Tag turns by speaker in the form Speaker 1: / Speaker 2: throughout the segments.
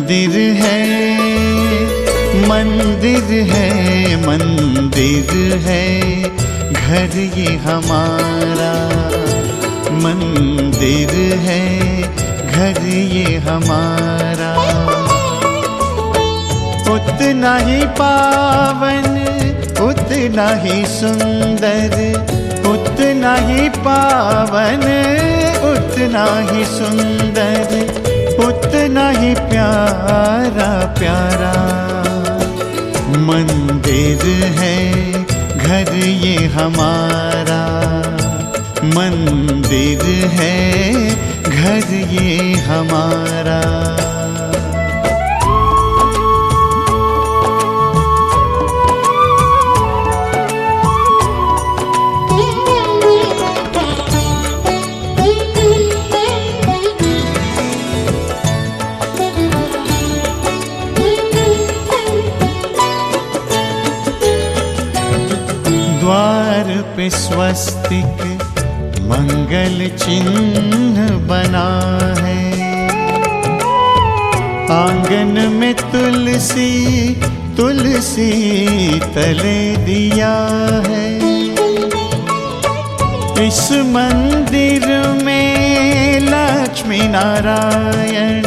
Speaker 1: मंदिर है, मंदिर है, मंदिर है घर ये हमारा। मंदिर है घर ये हमारा। उतना ही पावन, उतना ही सुंदर, उतना ही पावन, उतना ही सुंदर, उतना ही प्यारा प्यारा। मंदिर है घर ये हमारा। मंदिर है घर ये हमारा। द्वार पे स्वस्तिक मंगल चिन्ह बना है। आंगन में तुलसी, तुलसी तले दिया है। इस मंदिर में लक्ष्मी नारायण,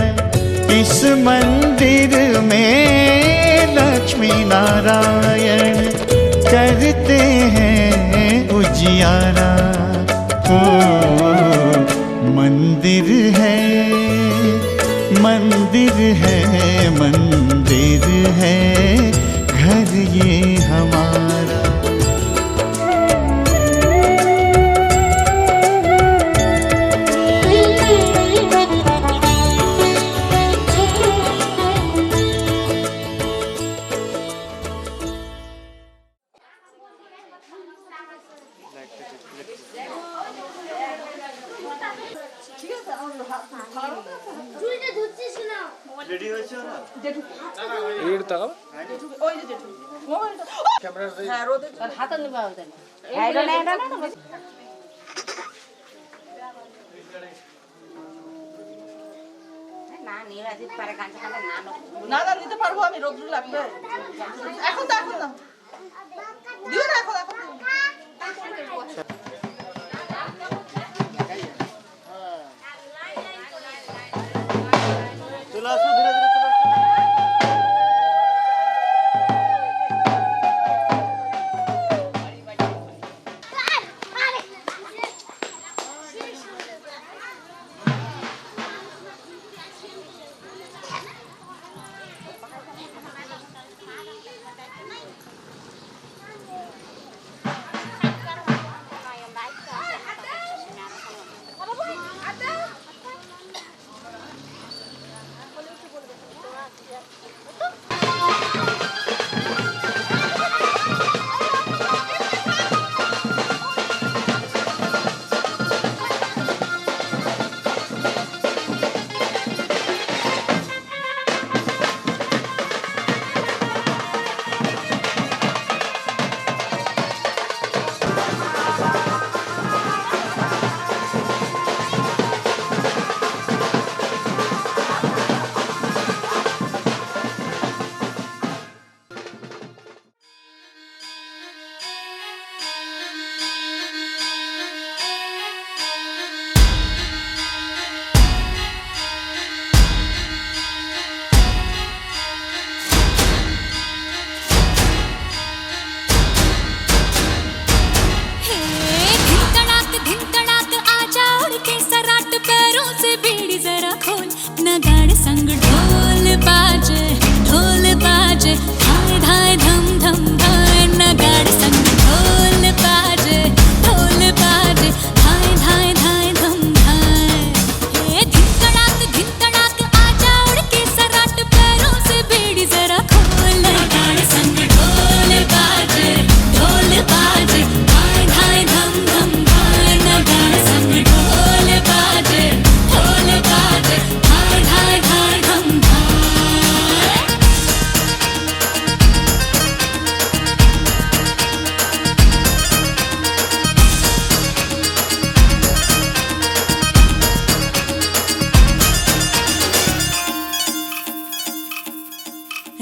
Speaker 1: इस मंदिर में लक्ष्मी नारायण करते हैं उजियारा। ओ मंदिर है, मंदिर है, मंदिर है घर ये हमारा।
Speaker 2: না না নিতে পারবো আমি, রোদ্র লাগবে এখন। তো এখন না দিও না, এখন এখন চলে আসো ধীরে ধীরে।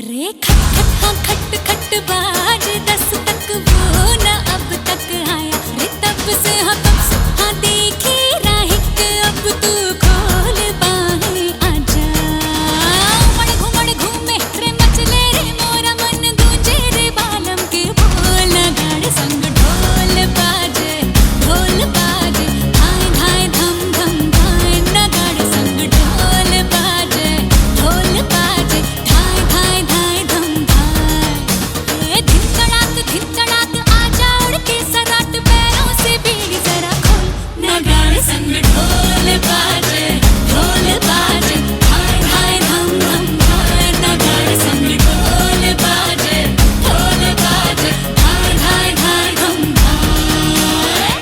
Speaker 3: रे खट खट हाँ खट खट बाज 10 तक वो न अब तक आया रे तब से हाँ देखी राही के अब तू खोल बाहें आजा उमड़ घूमे रे मचले रे मोरा मन गूंजे रे बालम के बोल गाड़ संग ढोल बाजे धाय धाय धम धम धाय नगाड़ संग ढोल बाजे धाय धाय धाय धम धाय धिन तड़ाक आजा उड़ के सराट पैरों से बीड़ी जरा खोल नगाड़ संग ढोल बाजे धाय धाय धम धम धाय नगाड़ संग ढोल बाजे धाय धाय धाय धम धाय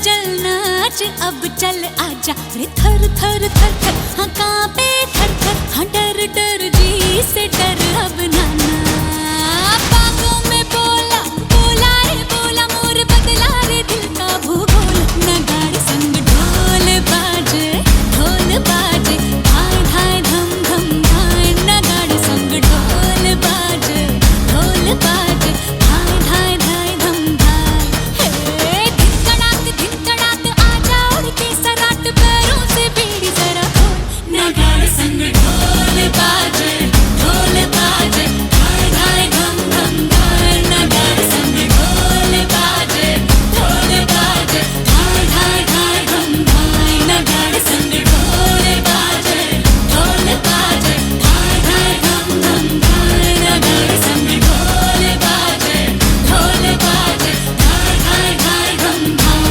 Speaker 3: जल नाच अब चल आजा रे थर थर थर थर हाँ कांपे थर थर हाँ डर जी से डर अब नाना बागों में बोला रे मोर बदला रे दिल का भूगोल नगाड़ संग ढोल बाजे धाय धाय धम धम धाय नगाड़ संग ढोल बाजे धाय धाय धाय धम धाय हे धिन तड़ाक आजा उड़ के सराट पैरों से बीड़ी जरा खोल नगाड़ संग ढोल बाजे धाय धाय धम धम धाय नगाड़ संग ढोल बाजे धाय धाय धाय धम धाय नगाड़ संग ढोल बाजे धाय धाय धम धम धाय नगाड़ संग ढोल बाजे धाय धाय धाय धम धाय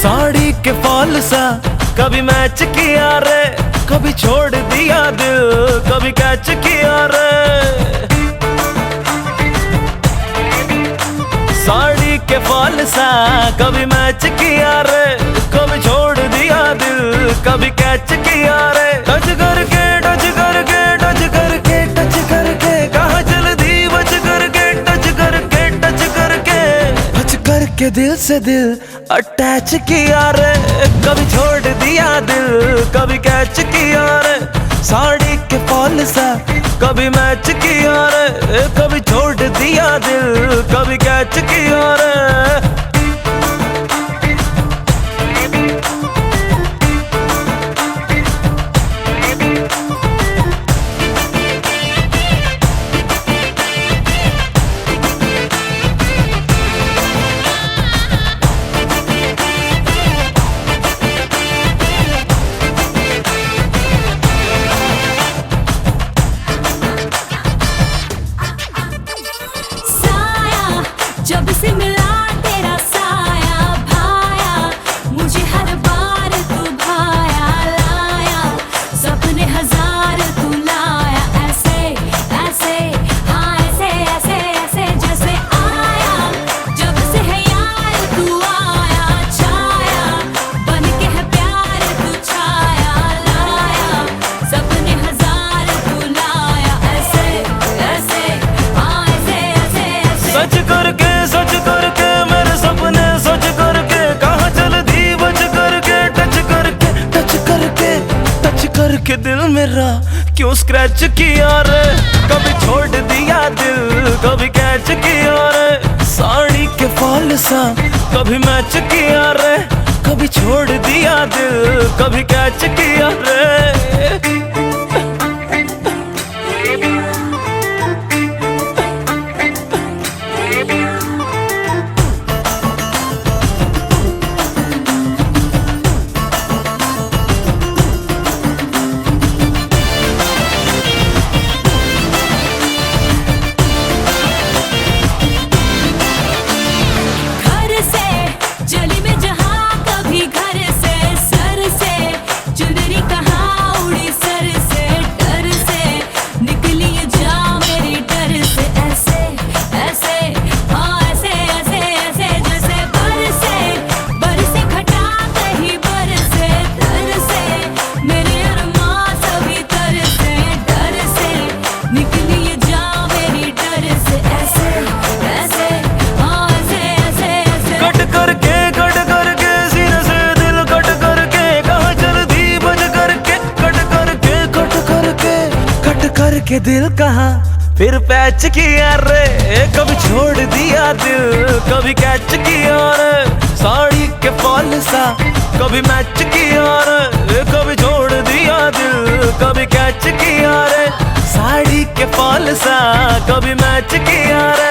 Speaker 4: साड़ी के फॉल सा कभी मैच किया रे, कभी छोड़ दिया दिल, कभी कैच किया रे। साड़ी के फॉल सा कभी मैच किया रे, कभी छोड़ दिया दिल, कभी कैच किया रे। टच करके टच करके टच करके टच दिल से दिल अटैच किया रे, कभी छोड़ दिया दिल कभी कैच किया रे, साड़ी के फॉल सा कभी मैच किया रे, कभी छोड़ दिया दिल कभी कैच किया रे।
Speaker 3: साया जब से मिला तेरा साया भाया, मुझे हर बार तू भाया लाया, सपने हजार तू लाया, ऐसे ऐसे हाँ ऐसे ऐसे ऐसे जैसे आया, जब से है यार तू आया छाया, बन के है प्यार तू छाया लाया, सपने हजार तू लाया, ऐसे ऐसे हाँ ऐसे ऐसे ऐसे।
Speaker 4: सच करके मेरे सपने सच करके, कहाँ चल दी बच करके, टच करके टच करके टच करके दिल मेरा क्यों स्क्रैच किया रे, कभी छोड़ दिया दिल कभी कैच किया रे, साड़ी के फॉल सा कभी मैच किया रे, कभी छोड़ दिया दिल कभी कैच किया रे।
Speaker 3: घर से जली में जहाँ कभी घर से सर से चुनरी कहाँ उड़ी सर से डर से निकली ये जा मेरी डर से, ऐसे ऐसे हाँ ऐसे ऐसे ऐसे जैसे बरसे घटा कहीं बरसे तर से, मेरे अरमां सभी तर से डर से निकली ये जा मेरी डर से, ऐसे ऐसे हाँ ऐसे ऐसे ऐसे।
Speaker 4: कट करके सीने से दिल कट करके, कहाँ चल दी बज करके, कट करके दिल कहाँ फिर पैच किया रे, कभी छोड़ दिया दिल कभी कैच किया रे, साड़ी के फॉल सा कभी मैच किया रे, कभी छोड़ दिया दिल कभी कैच किया रे, साड़ी के फॉल सा कभी मैच किया रे।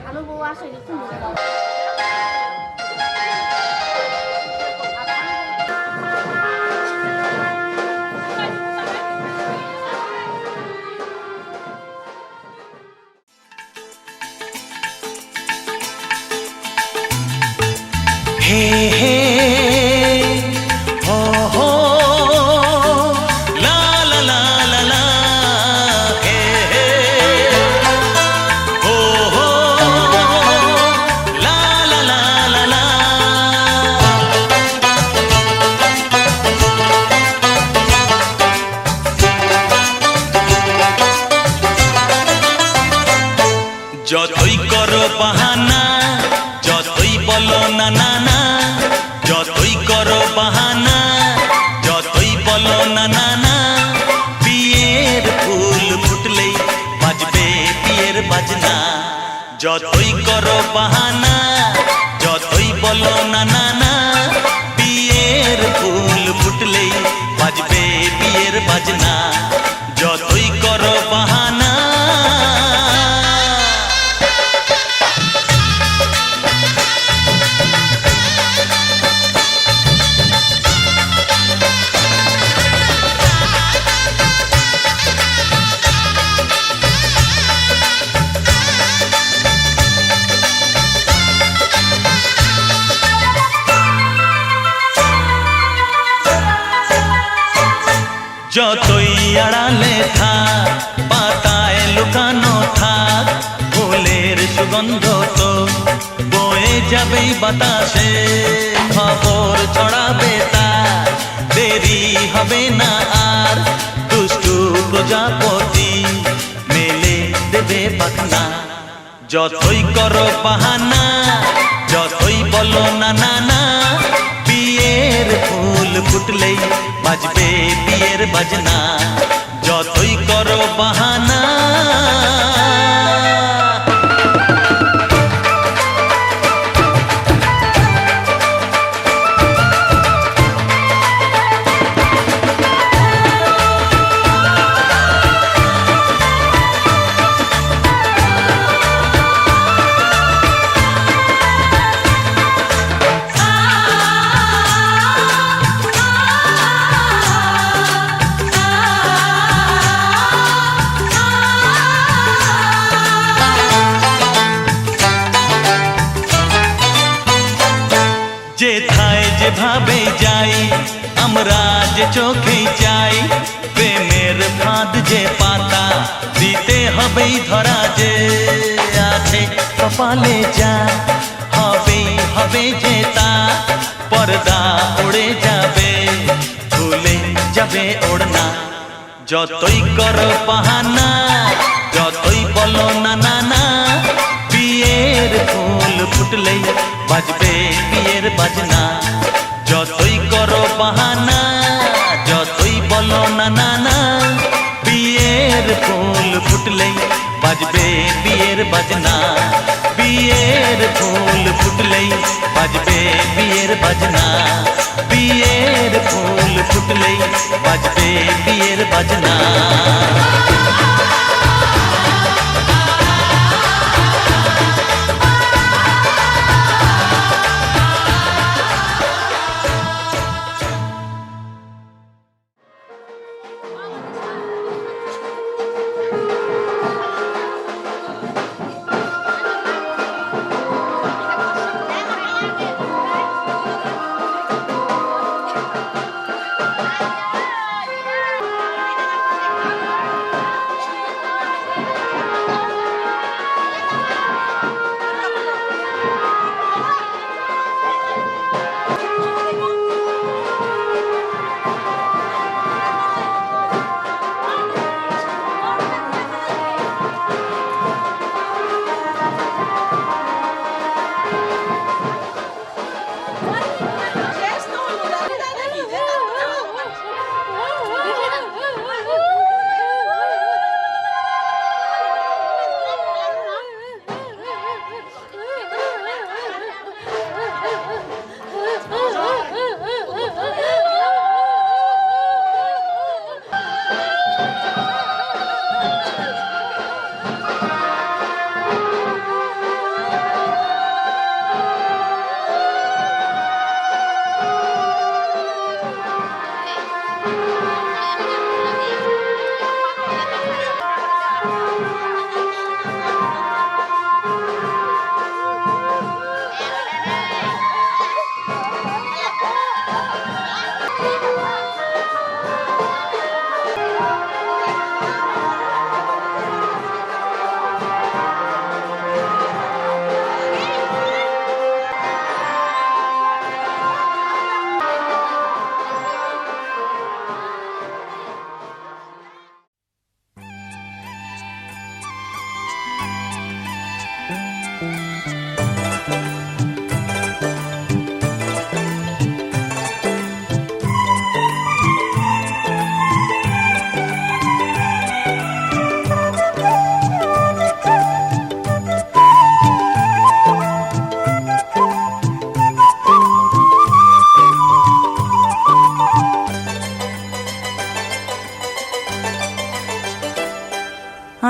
Speaker 5: ভালো বউ আসেনি তুমি
Speaker 4: हे हे हो हो ला ला ला ला ला हे हे हो हो ला ला ला ला ला যতই করো বাহানা যতই বলো না না না যতই করো বাহানা যতই বলো না না না বিয়ের ফুল ফুটলেই বাজবে বিয়ের বাজনা যতই করো বাহানা যতই বলো না না না বিয়ের ফুল ফুটলেই বাজবে বিয়ের বাজনা যতই করো বাহানা যতই আড়ালে থাক পাতায় লুকানো থাক ফুলের সুগন্ধ তো বয়ে যাবেই বাতাসে খবর ছড়াবে তার দেরি হবে না আর দুষ্টু প্রজাপতি মেলে দেবে পাখনা যতই করো বাহানা যতই বলো না না না বিয়ের ফুল ফুটলেই বাজবে বিয়ের বাজনা যতই করো বাহানা যেথায় যেভাবে যাই আমরা যে চোখে চাই প্রেমের ফাঁদ যে পাতা দিতে হবেই ধরা যে আছে কপালে যা হবেই হবে যে তা পর্দা উড়ে যাবে ভুলে যাবে ওড়না যতই করো বাহানা যতই বলো না না না বিয়ের ফুল ফুটলেই বাজবে বিয়ের বাজনা যতই করো বাহানা যতই বলো না না না বিয়ের ফুল ফুটলেই বাজবে বিয়ের বাজনা বিয়ের ফুল ফুটলেই বাজবে বিয়ের বাজনা বিয়ের ফুল ফুটলেই বাজবে বিয়ের বাজনা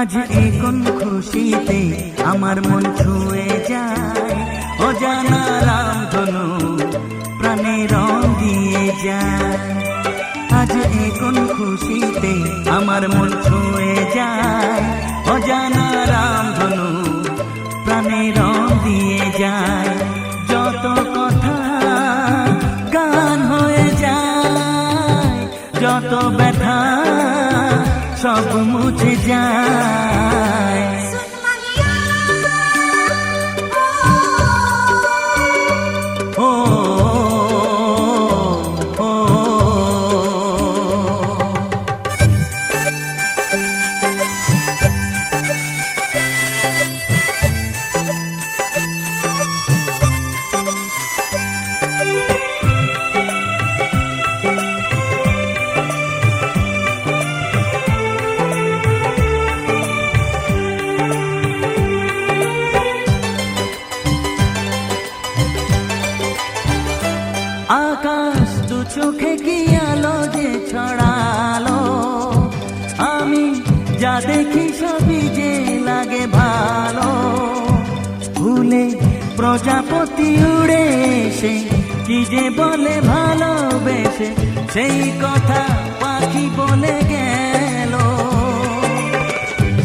Speaker 6: আজ এই কোন খুশিতে আমার মন ছুঁয়ে যায়, অজানা রামধনু প্রাণে রং দিয়ে যায়। আজ এই কোন খুশিতে আমার মন ছুঁয়ে যায়, অজানা রামধনু প্রাণে রং দিয়ে যায়। যত কথা গান হয়ে যায়, যত ব্যথা সব মুছে যায়। ও ও, ও, আকাশ দু চোখে কি আলো যে ছড়ালো, আমি যা দেখি সবই যে লাগে ভালো। ভুলে প্রজাপতি উড়ে এসে কি যে বলে ভালোবেসে, সেই কথা পাখি বলে গেল,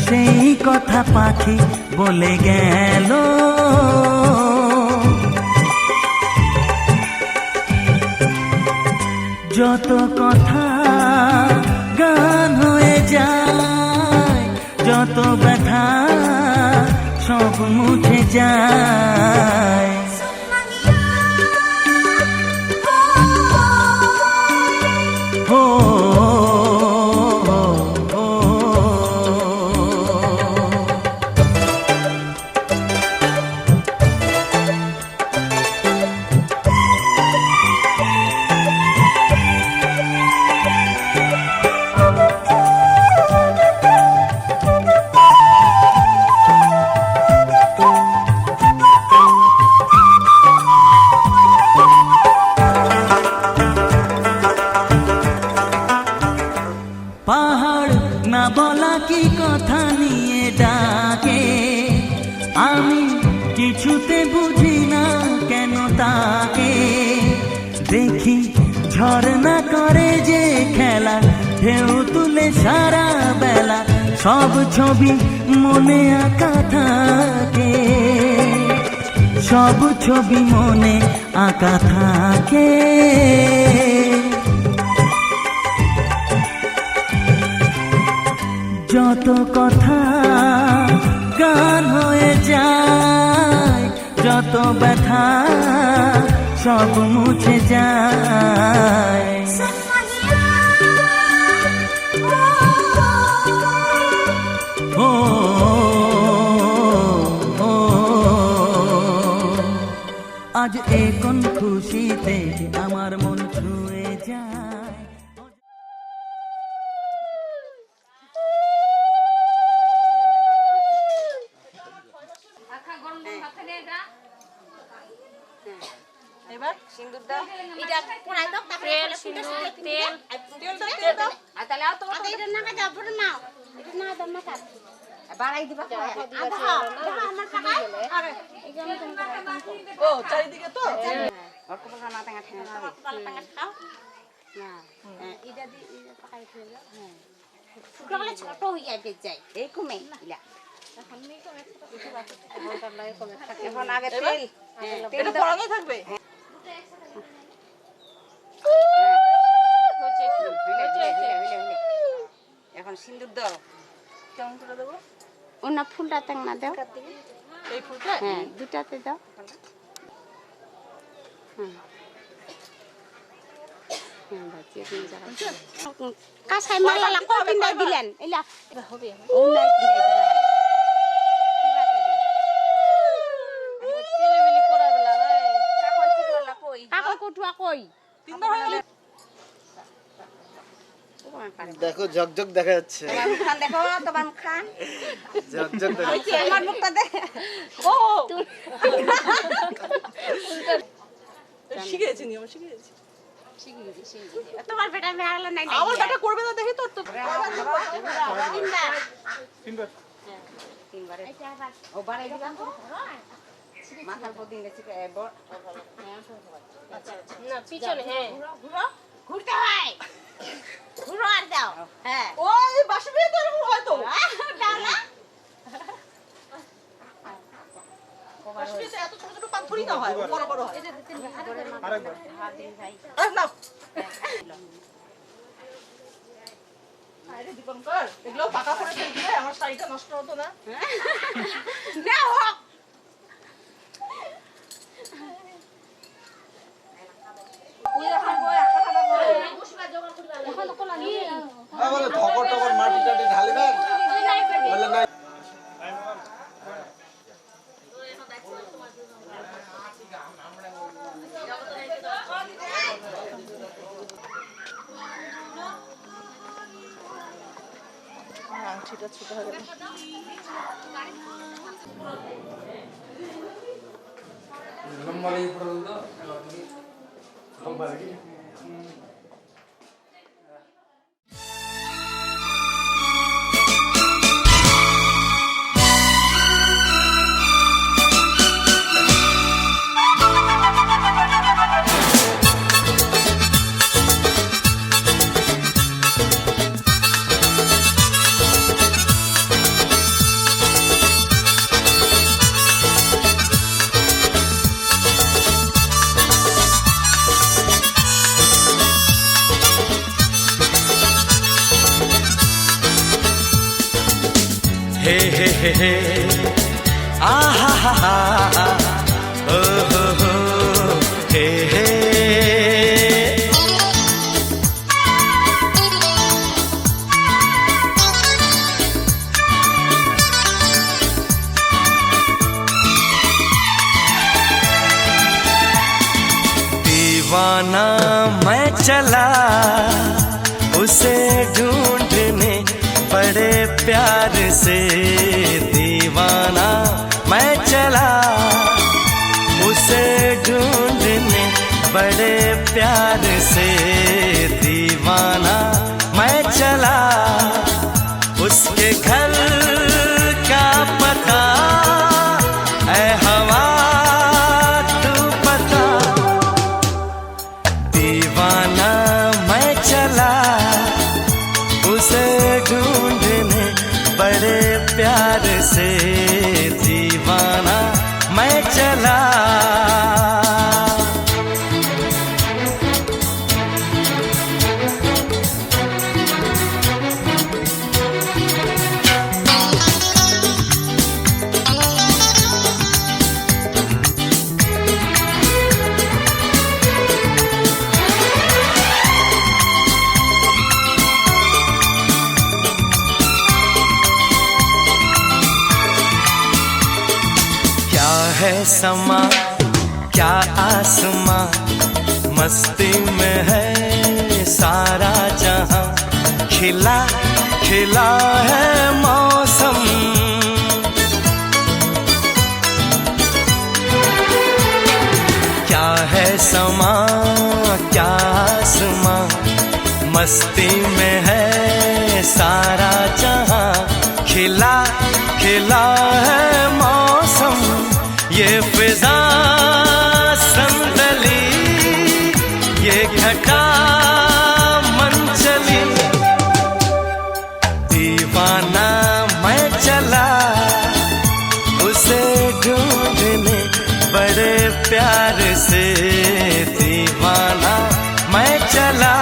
Speaker 6: সেই কথা পাখি বলে গেল। যত কথা গান হয়ে যায়, যত ব্যথা সব মুছে যায়। ও, ও, ও, ও। পাহাড় না বলা কি কথা নিয়ে ডাকে, আমি কিছুতে বুঝি না কেন তাকে। দেখি ঝর্ণা করে যে খেলা, ঢেউ তুলে সারা বেলা, সব ছবি মনে আঁকা থাকে, সব ছবি মনে আঁকা থাকে। যত কথা গান হয়ে যায়, যত ব্যথা সব মুছে যায়। ও, ও, ও, আজ এ কোন খুশিতে আমার মন ছুঁয়ে যায়।
Speaker 2: এবার
Speaker 5: সিন্দুর দাও, এটা পোড়াই দাও, তারপরে তেল সিন্দুর তেল
Speaker 2: তেল দাও।
Speaker 5: আর তাহলে আর তোমার এটা না কাটা পড়ে নাও, এটা না দাও না কাট বাড়াই দিবা। আধা আমার টাকা আরে এই যে
Speaker 2: ও চারিদিকে তো
Speaker 5: আর কোন না টাকা ঠেনা দাও, টাকা খাও না। এটা দি এটা পাকাই ফেলে দাও। হ্যাঁ ফুটলে ছোট হয়ে যাবে যায় এই কমে ইলা এখন নি কমে কিছু বাকি এখন তার লাগে কমে থাকে। এখন আগে তেল
Speaker 2: এটা পড়ানো থাকবে।
Speaker 5: এখন সিন্দুর দাও,
Speaker 2: কেমন করে দেবো?
Speaker 5: অন্য ফুলটা তেল না দাও,
Speaker 2: এই ফুলটা
Speaker 5: হ্যাঁ দুটাতে দাও। কাঁসাই মালা কয় পিন্ডাই দিলেন এলা হবে অন্য পিন্ডাই দিবা তেলেবেলি করার বেলা কাকই কুটুয়া কই কাকই কুটুয়া কই
Speaker 2: তিনবার হয়ে গেল।
Speaker 7: দেখো ঝকঝক দেখা যাচ্ছে,
Speaker 5: তোমার মুখখান দেখো, তোমার মুখখান
Speaker 7: ঝকঝক দেখা যাচ্ছে।
Speaker 5: আমার মুখটা দেখ।
Speaker 2: ও শিখেছি নিয়ম শিখেছি।
Speaker 5: তোমার বেটা মেয়ে নাই
Speaker 2: আমার বেটা করবে না দেখি তোর তো
Speaker 5: তিনবার ও বাড়াই দিলাম মাথার উপর দিন গেছি না পিছনে হ্যাঁ ঘুরো ঘুরতে হয় ঘুরো আর দাও হ্যাঁ
Speaker 2: ওই বাসি বিয়ে তো এরকম হয় তো
Speaker 5: দাও না
Speaker 2: বাসি বিয়েতে এত ছোট ছোট পান থুরি না হয় বড় বড় হয়
Speaker 7: আরেকবার
Speaker 2: না আরে দীপঙ্কর এগুলো পাকা করে ফেললে আমার শাড়িটা নষ্ট হতো না
Speaker 5: না হোক
Speaker 7: বলে ধকর টকর মাটি টাটি ঢালিবেন বলে না
Speaker 2: আংটিটা ছোট হয়ে গেল
Speaker 8: লম্বা লেগে পড়ল তো লম্বা লেগে
Speaker 4: हे आ हा हा हा ओ हो हे दीवाना मैं चला उसे ढूंढने बड़े प्यार से दीवाना मैं चला उसे ढूंढने बड़े प्यार से दीवाना मैं चला उसके घर का पता ऐ हवा तू पता दीवाना मैं चला उसे ढूंढने बड़े प्यार से दीवाना मैं चला है समा क्या आसमां मस्ती में है सारा जहां खिला खिला है मौसम क्या है समा क्या आसमां मस्ती में है सारा जहां खिला खिला है मौसम ये फिजा संदली ये घटा मन चली दीवाना मैं चला उसे ढूंढने बड़े प्यार से दीवाना मैं चला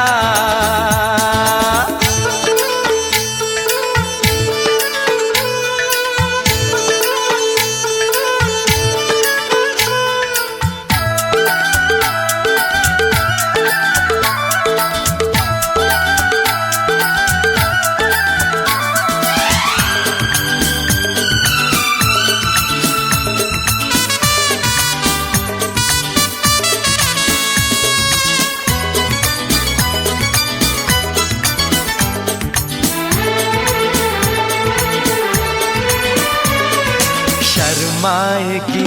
Speaker 4: शर्माएगी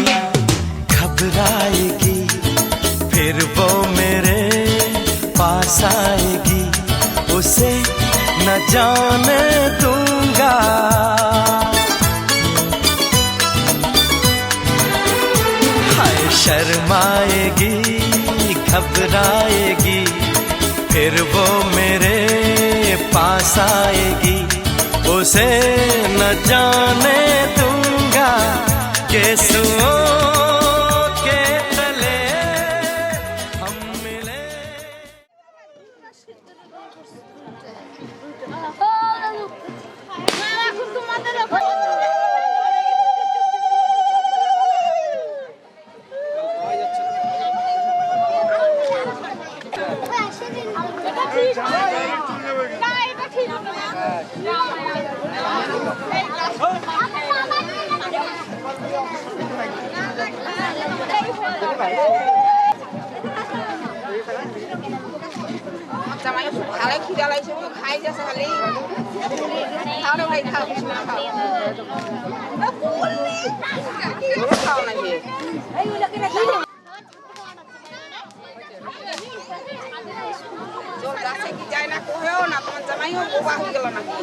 Speaker 4: घबराएगी फिर वो मेरे पास आएगी उसे न जाने दूंगा शर्माएगी घबराएगी फिर वो मेरे पास आएगी उसे न जाने दूंगा कि के तले हम मिले।
Speaker 5: জামাই ভালো খিদা লাগছে ও খাই যাচ্ছে খালি খাও রে ভাই খাও কিছু না খাও খাও না যে জোর যাচ্ছে কি যায় না কোহেও না তোমার জামাইও বোবা হয়ে গেল নাকি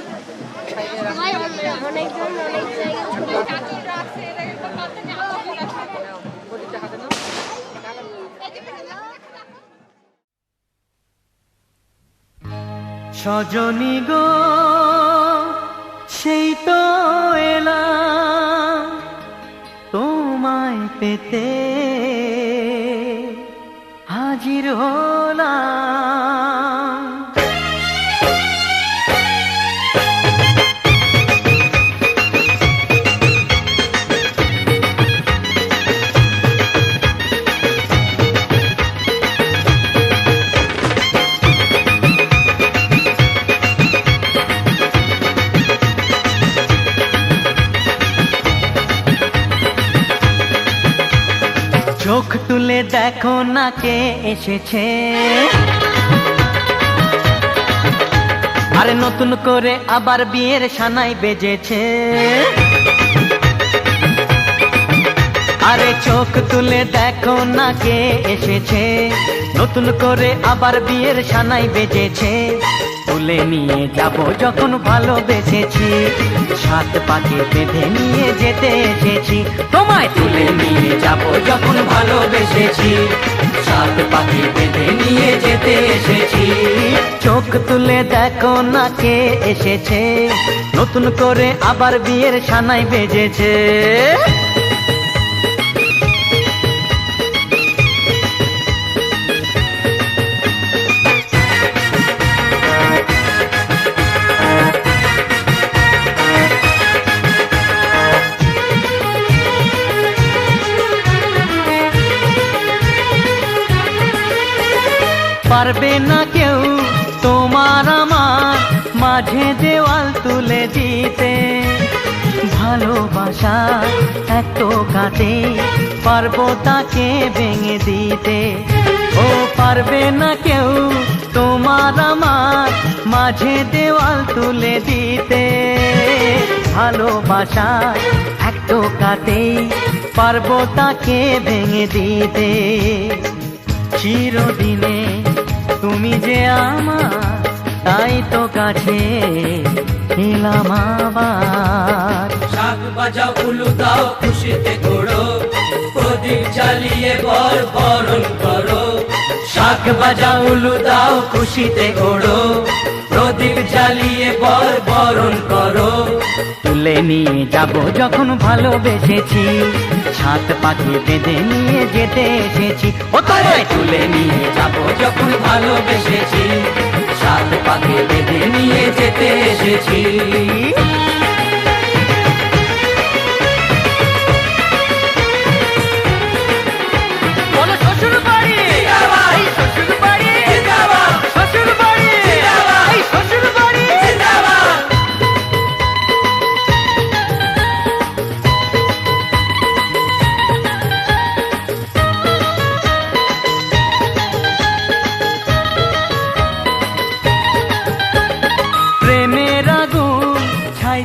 Speaker 6: সজনী গো সেই তো এলাম তোমায় পেতে হাজির হলাম চোখ তুলে দেখো না কে এসেছে আরে নতুন করে আবার বিয়ের সানাই বেজেছে আরে চোখ তুলে দেখো না কে এসেছে নতুন করে আবার বিয়ের সানাই বেজেছে তুলে নিয়ে যাব যখন ভালোবেসেছি সাত পাকে বেঁধে নিয়ে যেতে এসেছি তোমায় তুলে নিয়ে যাব যখন ভালোবেসেছি সাত পাকে বেঁধে নিয়ে যেতে এসেছি চোখ তুলে দেখো না কে এসেছে নতুন করে আবার বিয়ের সানাই বেজেছে পারবে না কেউ তোমার আমার মাঝে দেওয়াল তুলে দিতে ভালোবাসা এত কাটে পারবো তাকে ভেঙে দিতে ও পারবে না কেউ তোমার আমার মাঝে দেওয়াল তুলে দিতে ভালোবাসা এত কাটে পারবো তাকে ভেঙে দিতে চিরদিনে তুমি যে আমার তাই তো কাছে এলাম আবার
Speaker 9: শাক বাজাও উলু দাও খুশিতে ঘোড়ো প্রদীপ জ্বালিয়ে বরণ করো
Speaker 6: শাক বাজাও উলু দাও খুশিতে ঘোড়ো প্রদীপ জ্বালিয়ে বরণ করো তুলে নিয়ে যাব যখন ভালোবেসেছি সাত পাকে বেঁধে নিয়ে যেতে এসেছি ও তোমায় তুলে নিয়ে যাব যখন ভালোবেসেছি সাত পাকে বেঁধে নিয়ে যেতে এসেছি শ্বশুর বাড়ি শ্বশুর বাড়ি শ্বশুর বাড়ি শ্বশুর বাড়ি প্রেমের আগুন ছাই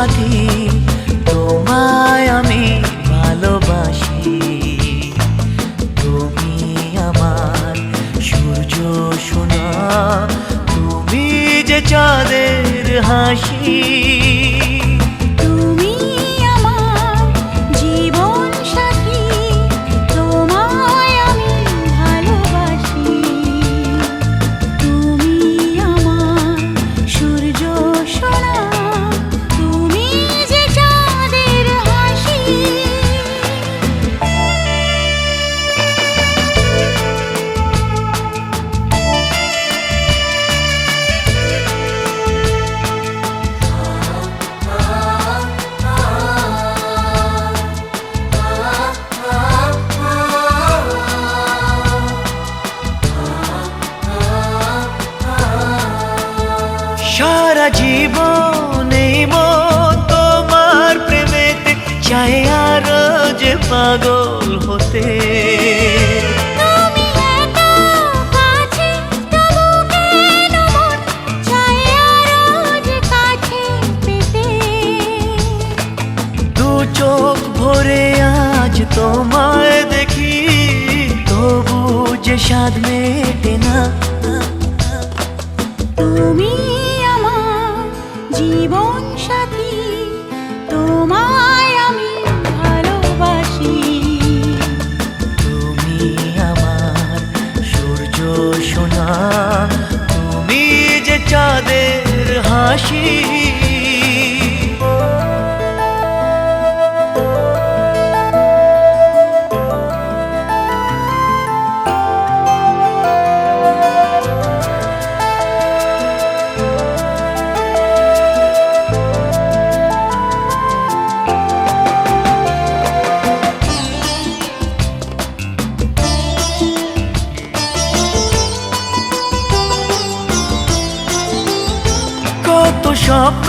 Speaker 6: সাথী তোমায় আমি ভালোবাসি। তুমি আমার সূর্য সোনা, তুমি যে চাঁদের হাসি।
Speaker 3: তুমি আমার জীবন সাথী, তোমায় আমি ভালোবাসি। তুমি আমার সূর্য সোনা, তুমি যে চাঁদের হাসি।
Speaker 6: সারা জীবন এই মন তোমার প্রেমেতে চাই আরো যে পাগল হতে।
Speaker 3: তুমি এত কাছে, তবু কেন মন চায় আরো যে কাছে পেতে।
Speaker 6: দু চোখ ভরে আজ তোমায় দেখি, তবু যে স্বাদ মেটে না।
Speaker 3: তুমি আমার জীবন সাথী, তোমায় আমি ভালোবাসি।
Speaker 6: তুমি আমার সূর্য সোনা, তুমি যে চাঁদের হাসি। কত স্বপ্ন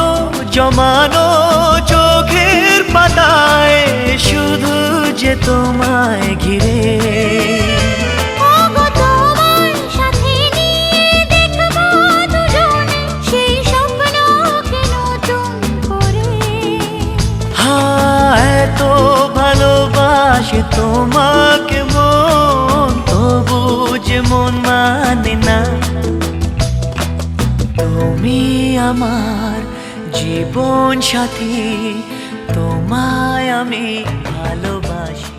Speaker 6: জমানো চোখের পাতায়, শুধু যে তোমায় ঘিরে।
Speaker 3: ওগো তোমার সাথে নিয়ে দেখবো দুজনে সেই স্বপ্নকে নতুন করে।
Speaker 6: হ্যাঁ, এত ভালোবাসে তোমাকে মন, তবু যে মন মানে না। তুমি আমার জীবন সাথী, তোমায় আমি ভালোবাসি।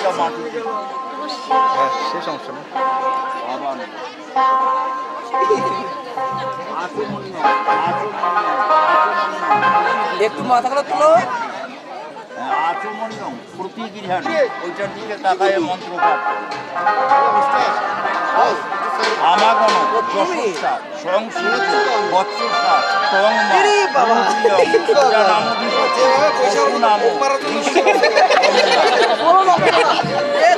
Speaker 7: হ্যাঁ সে সমস্যা না
Speaker 10: একটু মাথাটা তুলো
Speaker 7: আচমনিয়ম প্রতিগৃহণ ওইটার দিকে তাকায় মন্ত্র পাঠ আমাগম যশস্যা সংস্কৃত বৎসস্যা তং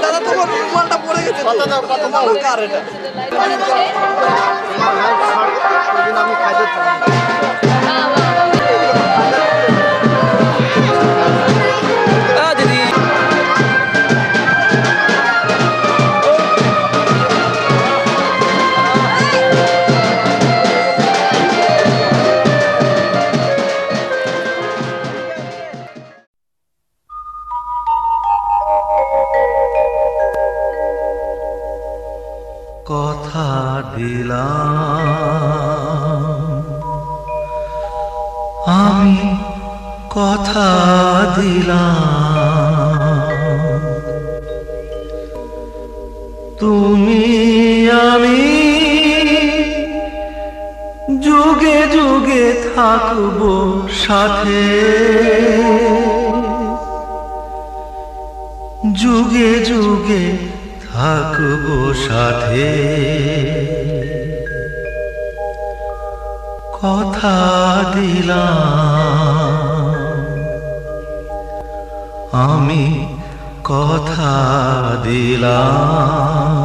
Speaker 10: দাদা তোমার রুমালটা পড়ে গেছে কার এটা
Speaker 7: আমি খাইতে
Speaker 4: কথা দিলাম আমি কথা দিলাম তুমি আমি যুগে যুগে থাকবো সাথে যুগে যুগে থাকবো সাথে কথা দিলাম আমি কথা দিলাম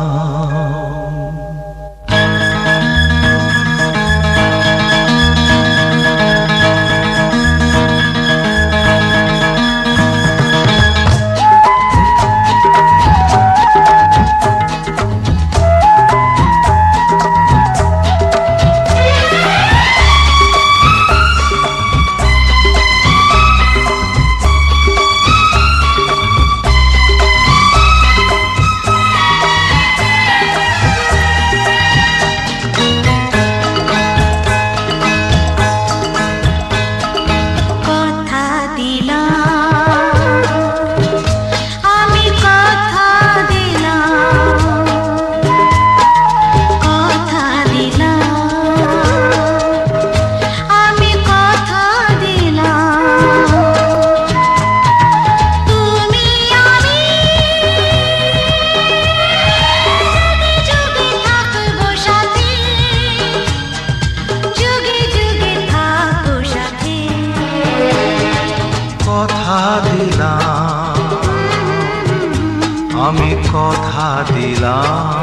Speaker 4: আমি কথা দিলাম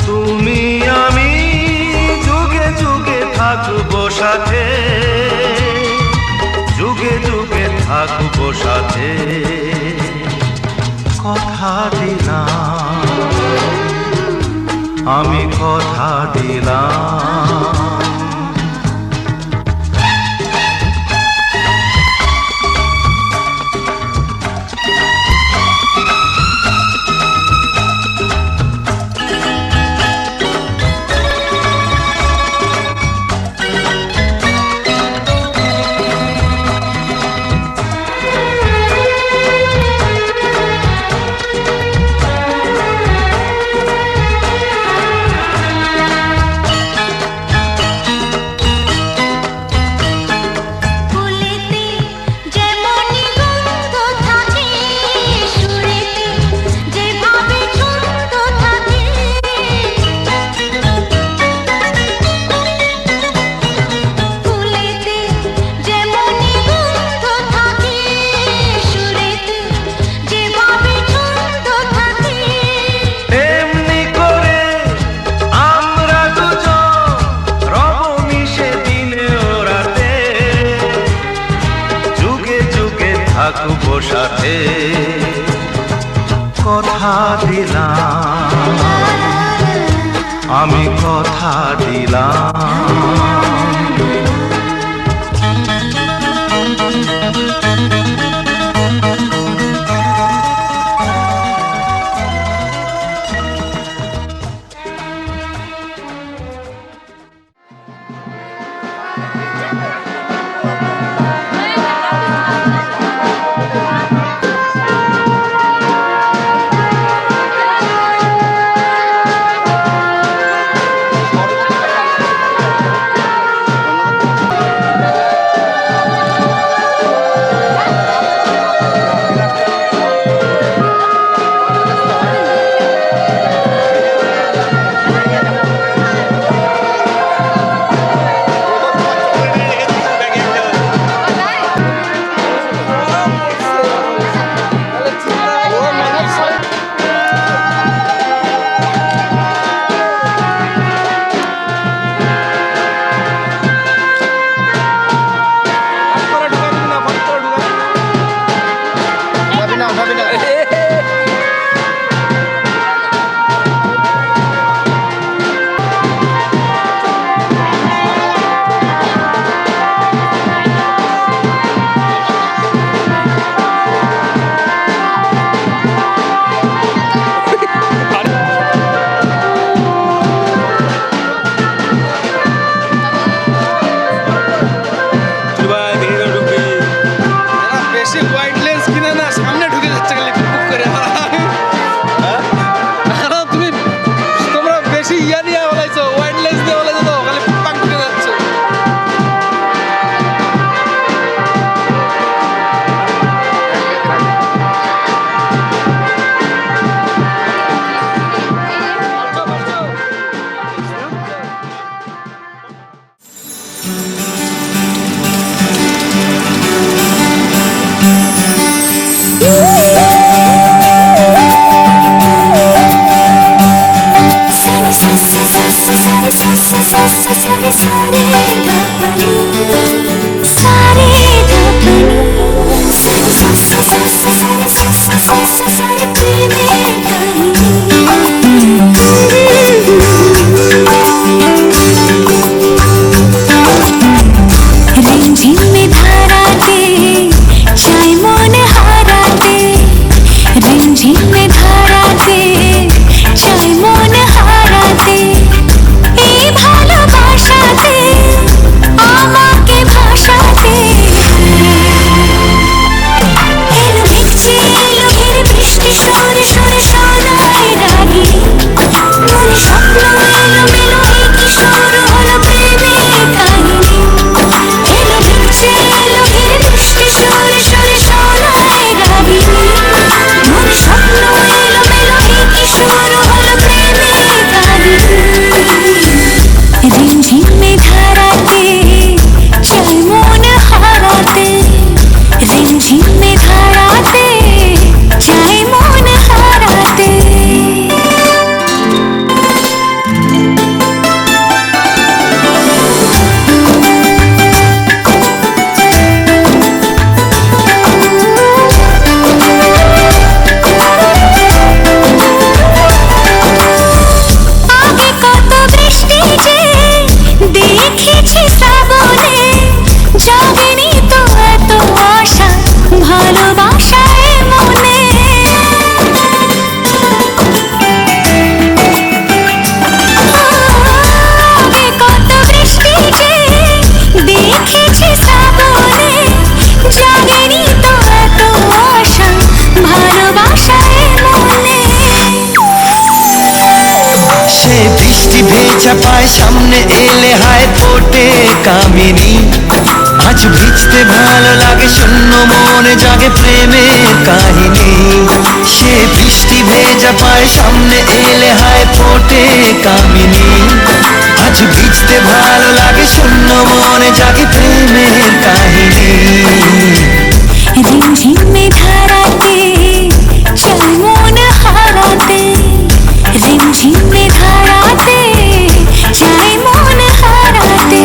Speaker 4: তুমি আমি যুগে যুগে থাকবো সাথে যুগে যুগে থাকবো সাথে কথা দিলাম আমি কথা দিলাম থাকবো সাথে কথা দিলাম আমি কথা দিলাম
Speaker 6: চাপায় সামনে এলে হায় ফোটে কামিনী আজ ভিজতে ভালো লাগে শূন্য মনে জাগে প্রেমের কাহিনী সে বৃষ্টি ভেজা পায় সামনে এলে হায় ফোটে কামিনী আজ ভিজতে ভালো লাগে শূন্য মনে জাগে প্রেমের কাহিনী
Speaker 3: রিমঝিমে ধারাতে চাই মন হারাতে রিমঝিমে ধারাতে চাই মন হারাতে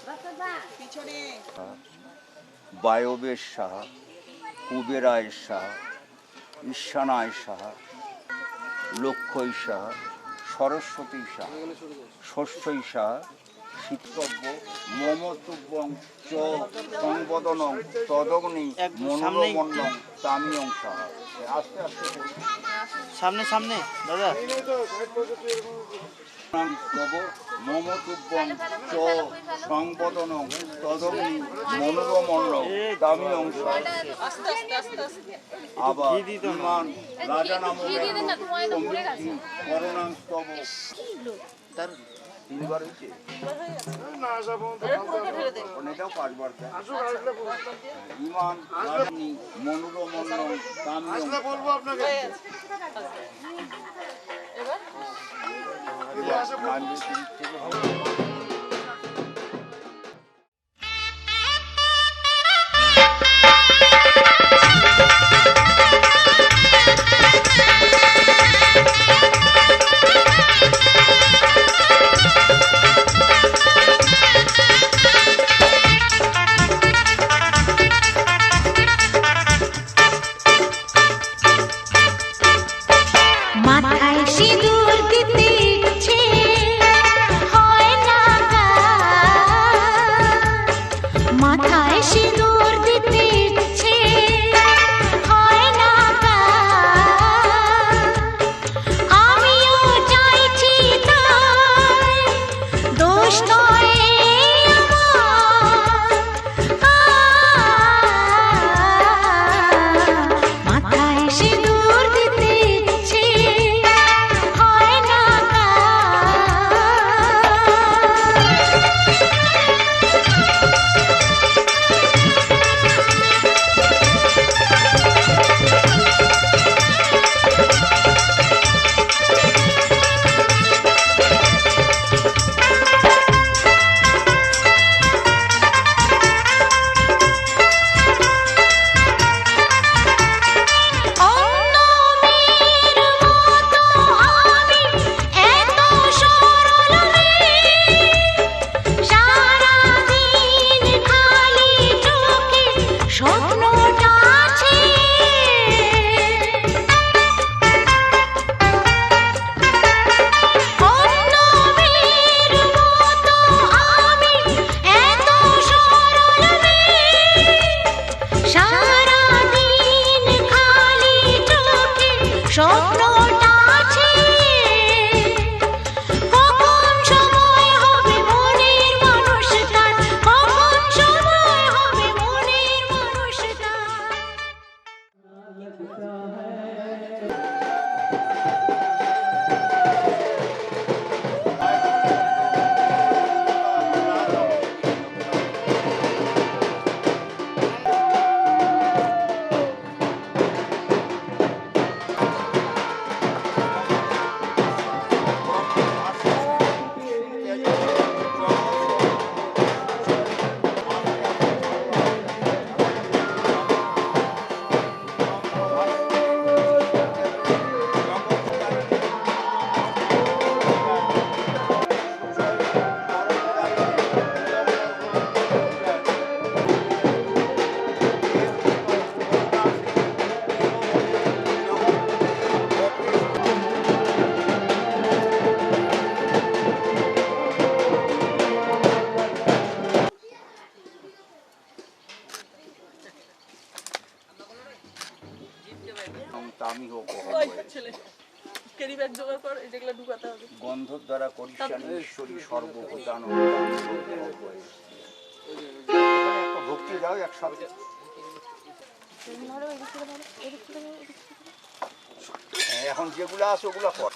Speaker 2: পিছনে
Speaker 11: বায়বের সাহা, কুবেরায় সাহা, ঈশানায় সাহা, লক্ষ্মী সাহা, সরস্বতী সাহা, ষষ্ঠী সাহা, শীতব্য মমতুব্যং চ সংবদনং তদগ্নি মনোরমন্নং তামিয়ং সাহা। আস্তে আস্তে
Speaker 10: সামনে সামনে দাদা
Speaker 11: মমতুব্যং চ সংবদনং তদগ্নি মনোরমন্নং তামিয়ং সাহা।
Speaker 2: আস্তে আস্তে আস্তে আস্তে
Speaker 11: আবার বিমান রাজা নাম করোনাং স্তব তার তিনবার হয়েছে এটাও পাঁচবার বিমান রাজনী মনোরমন্নং তামিয়ং বলবো আপনাকে
Speaker 3: মাথায় সিঁদুর দিতে ইচ্ছে হয় না গা, মাথায় সিঁদুর দিতে ইচ্ছে হয় না গা, আমিও চাইছি তাই দোষ নয় আমার, মাথায় সিঁদুর দিতে ইচ্ছে হয় না গা। অন্য মেয়ের মতো আমি এত সরল মেয়ে, সারাদিন খালি চোখে স্বপ্নটা আছে। অন্য মেয়ের মতো আমি এত সরল মেয়ে, সারাদিন খালি চোখে স্বপ্নটা আছে। কখন সময় হবে মনের মানুষ তার, কখন সময় হবে মনের মানুষ তার।
Speaker 11: তামিহ
Speaker 2: ওই ছেলে ক্যারি ব্যাগ জোগাড় কর, এই যেগুলো ঢুকাতে হবে।
Speaker 11: গন্ধ দ্বারা করিষ্যান ঈশ্বরী সর্বভূতান ভক্তি দাও একসাথে। এখন যেগুলো আছে ওগুলো কর।